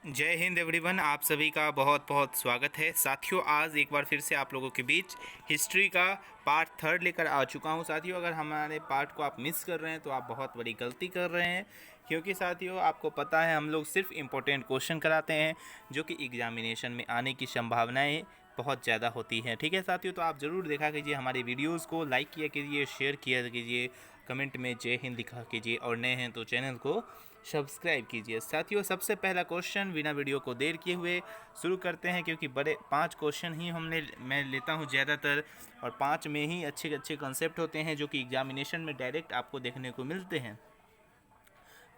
जय हिंद एवरीवन, आप सभी का बहुत बहुत स्वागत है। साथियों, आज एक बार फिर से आप लोगों के बीच हिस्ट्री का पार्ट थर्ड लेकर आ चुका हूं। साथियों, अगर हमारे पार्ट को आप मिस कर रहे हैं तो आप बहुत बड़ी गलती कर रहे हैं, क्योंकि साथियों आपको पता है हम लोग सिर्फ इम्पोर्टेंट क्वेश्चन कराते हैं जो कि एग्जामिनेशन में आने की संभावनाएँ बहुत ज़्यादा होती हैं। ठीक है साथियों, तो आप ज़रूर देखा कीजिए हमारे वीडियोज़ को, लाइक किया कीजिए, शेयर किया कीजिए, कमेंट में जय हिंद लिखा कीजिए और नए हैं तो चैनल को सब्सक्राइब कीजिए। साथियों, सबसे पहला क्वेश्चन बिना वीडियो को देर किए हुए शुरू करते हैं, क्योंकि बड़े 5 क्वेश्चन ही मैं लेता हूं ज़्यादातर, और 5 में ही अच्छे अच्छे कंसेप्ट होते हैं जो कि एग्जामिनेशन में डायरेक्ट आपको देखने को मिलते हैं।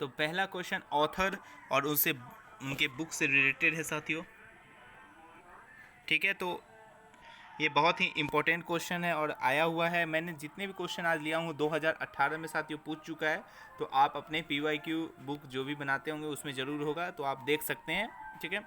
तो पहला क्वेश्चन ऑथर और उनसे उनके बुक से रिलेटेड है साथियों। ठीक है, तो ये बहुत ही इंपॉर्टेंट क्वेश्चन है और आया हुआ है। मैंने जितने भी क्वेश्चन आज लिया हूँ 2018 में साथियों पूछ चुका है, तो आप अपने PYQ बुक जो भी बनाते होंगे उसमें ज़रूर होगा, तो आप देख सकते हैं। ठीक है,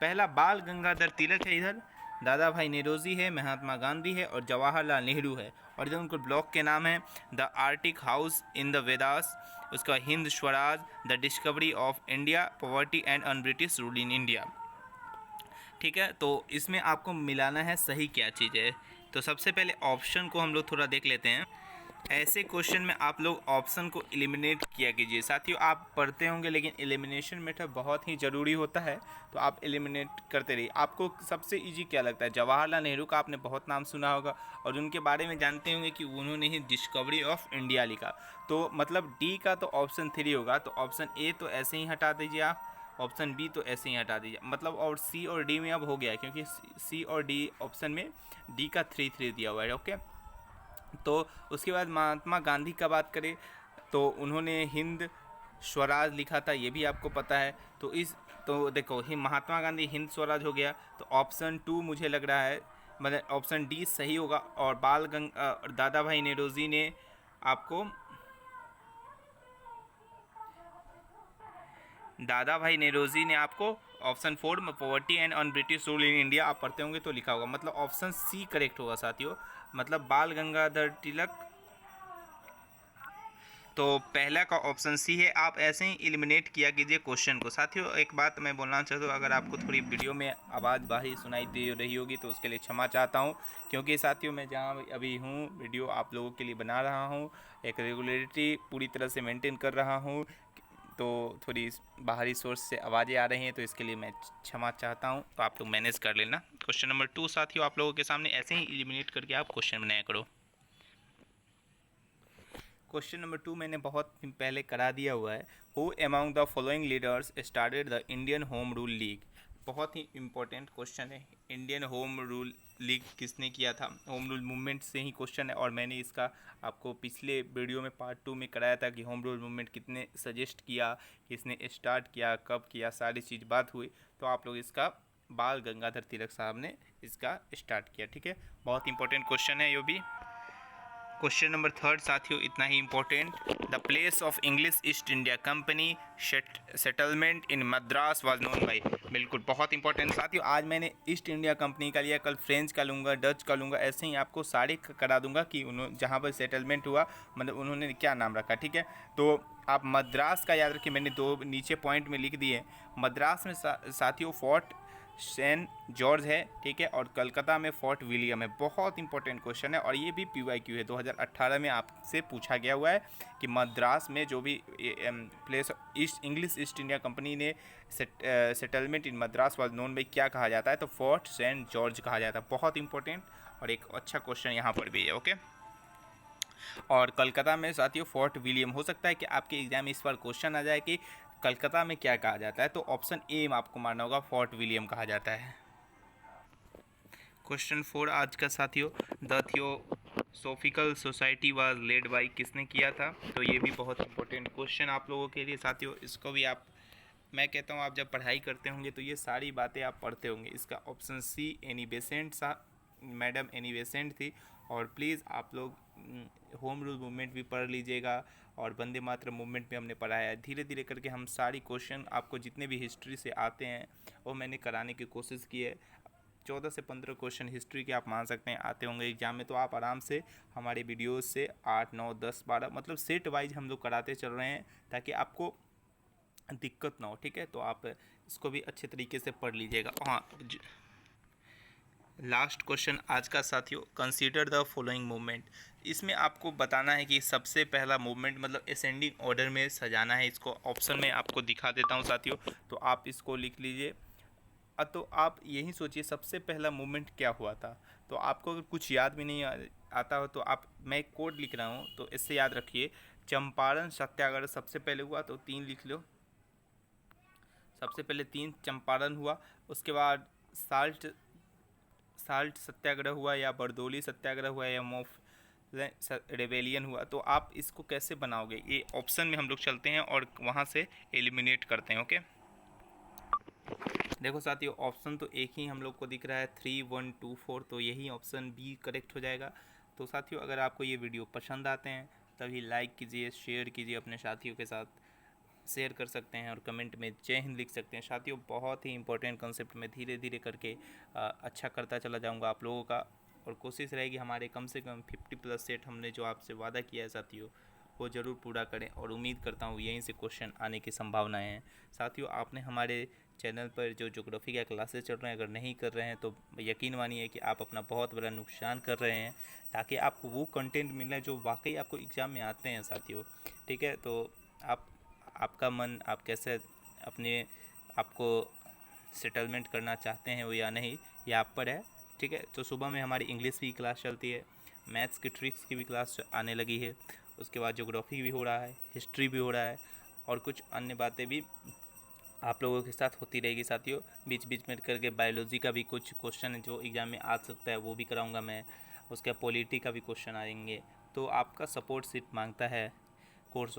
पहला बाल गंगाधर तिलक है, इधर दादा भाई नेरोजी है, महात्मा गांधी है और जवाहरलाल नेहरू है। और इधर उनको ब्लॉक के नाम है the arctic house in the Vedas, उसका Hind Swaraj, the discovery of India, poverty and un British rule in India. ठीक है, तो इसमें आपको मिलाना है सही क्या चीज़ है। तो सबसे पहले ऑप्शन को हम लोग थोड़ा देख लेते हैं। ऐसे क्वेश्चन में आप लोग ऑप्शन को एलिमिनेट किया कीजिए। साथियों, आप पढ़ते होंगे लेकिन एलिमिनेशन मेथड बहुत ही ज़रूरी होता है, तो आप एलिमिनेट करते रहिए। आपको सबसे इजी क्या लगता है? जवाहरलाल नेहरू का आपने बहुत नाम सुना होगा और उनके बारे में जानते होंगे कि उन्होंने ही डिस्कवरी ऑफ इंडिया लिखा, तो मतलब डी का तो ऑप्शन 3 होगा। तो ऑप्शन ए तो ऐसे ही हटा दीजिए आप, ऑप्शन बी तो ऐसे ही हटा दीजिए, मतलब और सी और डी में अब हो गया है, क्योंकि सी और डी ऑप्शन में डी का 3 दिया हुआ है। ओके, तो उसके बाद महात्मा गांधी का बात करें तो उन्होंने हिंद स्वराज लिखा था, ये भी आपको पता है। तो देखो ही महात्मा गांधी हिंद स्वराज हो गया, तो ऑप्शन 2 मुझे लग रहा है, मतलब ऑप्शन डी सही होगा। और दादा भाई नेरोजी ने आपको दादा भाई नेरोजी ने आपको ऑप्शन 4 में poverty and on British rule in India आप पढ़ते होंगे तो लिखा होगा, मतलब ऑप्शन सी करेक्ट होगा साथियों, मतलब बाल गंगाधर तिलक। तो पहला का ऑप्शन सी है। आप ऐसे ही एलिमिनेट किया कीजिए क्वेश्चन को। साथियों, एक बात मैं बोलना चाहता हूँ, अगर आपको थोड़ी वीडियो में आवाज़ बाहरी सुनाई दे रही होगी तो उसके लिए क्षमा चाहता हूँ, क्योंकि साथियों मैं जहाँ अभी हूँ वीडियो आप लोगों के लिए बना रहा हूँ, एक रेगुलरिटी पूरी तरह से मेंटेन कर रहा हूँ, तो थोड़ी बाहरी सोर्स से आवाज़ें आ रही हैं, तो इसके लिए मैं क्षमा चाहता हूँ, तो आप लोग मैनेज कर लेना। क्वेश्चन नंबर 2 साथियों आप लोगों के सामने ऐसे ही एलिमिनेट करके आप क्वेश्चन बनाया करो। क्वेश्चन नंबर 2 मैंने बहुत पहले करा दिया हुआ है। Who among the following leaders started the Indian home rule league? बहुत ही इंपॉर्टेंट क्वेश्चन है। इंडियन होम रूल लीग किसने किया था? होम रूल मूवमेंट से ही क्वेश्चन है, और मैंने इसका आपको पिछले वीडियो में पार्ट 2 में कराया था कि होम रूल मूवमेंट कितने सजेस्ट किया, किसने स्टार्ट किया, कब किया, सारी चीज़ बात हुई। तो आप लोग इसका बाल गंगाधर तिलक साहब ने इसका स्टार्ट किया। ठीक है, बहुत इंपॉर्टेंट क्वेश्चन है ये भी। क्वेश्चन नंबर 3 साथियों इतना ही important. The place of English East India Company settlement in Madras was known by? बिल्कुल बहुत इंपॉर्टेंट साथियों। आज मैंने ईस्ट इंडिया कंपनी का लिया, कल फ्रेंच का लूँगा, डच का लूँगा, ऐसे ही आपको सारे करा दूंगा कि उन्होंने जहाँ पर सेटलमेंट हुआ मतलब उन्होंने क्या नाम रखा। ठीक है, तो आप मद्रास का याद रखिए, मैंने 2 नीचे पॉइंट में लिख दिए। मद्रास में साथियों फोर्ट सेंट जॉर्ज है, ठीक है, और कलकत्ता में फोर्ट विलियम है। बहुत इंपॉर्टेंट क्वेश्चन है और ये भी PYQ है, 2018 में आपसे पूछा गया हुआ है कि मद्रास में जो भी place East English East India Company ने settlement in Madras was known by क्या कहा जाता है? तो फोर्ट सेंट जॉर्ज कहा जाता है। बहुत इंपॉर्टेंट और एक अच्छा क्वेश्चन यहाँ पर भी है। ओके, और कलकत्ता में साथियों फोर्ट विलियम। हो सकता है कि आपके एग्जाम में इस बार क्वेश्चन आ जाए कि कलकत्ता में क्या कहा जाता है, तो ऑप्शन ए में आपको मारना होगा, फोर्ट विलियम कहा जाता है। क्वेश्चन 4 आज का साथियों, the theosophical society was led by किसने किया था? तो ये भी बहुत इंपॉर्टेंट क्वेश्चन आप लोगों के लिए साथियों। इसको भी आप, मैं कहता हूँ आप जब पढ़ाई करते होंगे तो ये सारी बातें आप पढ़ते होंगे। इसका ऑप्शन सी एनी बेसेंट सा, मैडम एनी बेसेंट थी। और प्लीज़ आप लोग होम रूल मूवमेंट भी पढ़ लीजिएगा, और वंदे मातरम मूवमेंट भी हमने पढ़ाया है। धीरे धीरे करके हम सारी क्वेश्चन आपको जितने भी हिस्ट्री से आते हैं वो मैंने कराने की कोशिश की है। 14 से 15 क्वेश्चन हिस्ट्री के आप मान सकते हैं आते होंगे एग्जाम में, तो आप आराम से हमारे वीडियोज़ से 8 9 10 12 मतलब सेट वाइज हम लोग कराते चल रहे हैं, ताकि आपको दिक्कत ना हो, ठीक है। तो आप इसको भी अच्छे तरीके से पढ़ लीजिएगा। हाँ, लास्ट क्वेश्चन आज का साथियों, कंसीडर द फॉलोइंग मूवमेंट। इसमें आपको बताना है कि सबसे पहला मूवमेंट मतलब असेंडिंग ऑर्डर में सजाना है इसको। ऑप्शन में आपको दिखा देता हूँ साथियों, तो आप इसको लिख लीजिए। तो आप यही सोचिए सबसे पहला मूवमेंट क्या हुआ था। तो आपको अगर कुछ याद भी नहीं आता हो तो आप, मैं एक कोड लिख रहा हूँ तो इससे याद रखिए। चंपारण सत्याग्रह सबसे पहले हुआ, तो 3 लिख लो। सबसे पहले 3 चंपारण हुआ, उसके बाद साल्ट साल्ट सत्याग्रह हुआ, या बरदौली सत्याग्रह हुआ, या मोफ रेवेलियन हुआ। तो आप इसको कैसे बनाओगे, ये ऑप्शन में हम लोग चलते हैं और वहाँ से एलिमिनेट करते हैं। ओके, देखो साथियों, ऑप्शन तो एक ही हम लोग को दिख रहा है 3, 1, 2, 4, तो यही ऑप्शन बी करेक्ट हो जाएगा। तो साथियों, अगर आपको ये वीडियो पसंद आते हैं तभी लाइक कीजिए, शेयर कीजिए, अपने साथियों के साथ शेयर कर सकते हैं और कमेंट में जय हिंद लिख सकते हैं। साथियों, बहुत ही इंपॉर्टेंट कंसेप्ट में धीरे धीरे करके अच्छा करता चला जाऊंगा आप लोगों का, और कोशिश रहेगी हमारे कम से कम 50+ सेट हमने जो आपसे वादा किया है साथियों, वो ज़रूर पूरा करें। और उम्मीद करता हूँ यहीं से क्वेश्चन आने की संभावनाएं हैं। साथियों, आपने हमारे चैनल पर जो ज्योग्राफी का क्लासेस चल रहे हैं अगर नहीं कर रहे हैं तो यकीन मानिए कि आप अपना बहुत बड़ा नुकसान कर रहे हैं, ताकि आपको वो कंटेंट मिले जो वाकई आपको एग्ज़ाम में आते हैं साथियों, ठीक है। तो आप, आपका मन, आप कैसे अपने आपको सेटलमेंट करना चाहते हैं वो या नहीं, ये आप पर है, ठीक है। तो सुबह में हमारी इंग्लिश की क्लास चलती है, मैथ्स की ट्रिक्स की भी क्लास आने लगी है, उसके बाद ज्योग्राफी भी हो रहा है, हिस्ट्री भी हो रहा है, और कुछ अन्य बातें भी आप लोगों के साथ होती रहेगी साथियों। बीच बीच में करके बायोलॉजी का भी कुछ क्वेश्चन जो एग्ज़ाम में आ सकता है वो भी कराऊंगा मैं, उसके बाद पॉलिटी का भी क्वेश्चन आएंगे। तो आपका सपोर्ट सिर्फ मांगता है कोर्स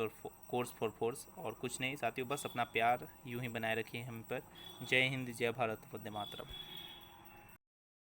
फॉर फोर्स, और कुछ नहीं साथियों, बस अपना प्यार यूं ही बनाए रखिए हम पर। जय हिंद, जय भारत, वंदे मातरम।